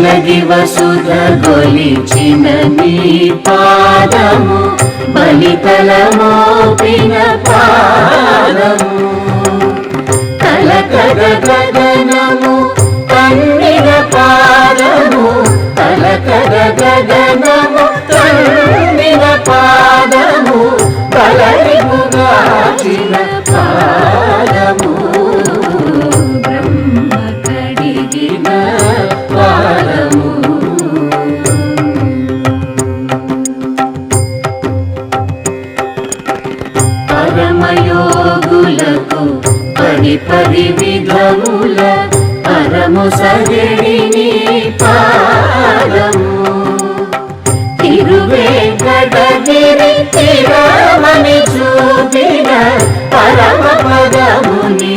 వెలగి వసుధ గొలిచిన నీ పాదము బలితల మోపిన పాదము కలకద గగనము కన్నిన పాదము కలకద గగనము కన్నిన పాదము బలరిముగాచిన పాదము బ్రహ్మ కడిగిన పాదము పరమయోగులకు పది విధముల పరము సగడిని పాదము తిరువేంకటగిరి తిరమని చూపిన పరమ పదముని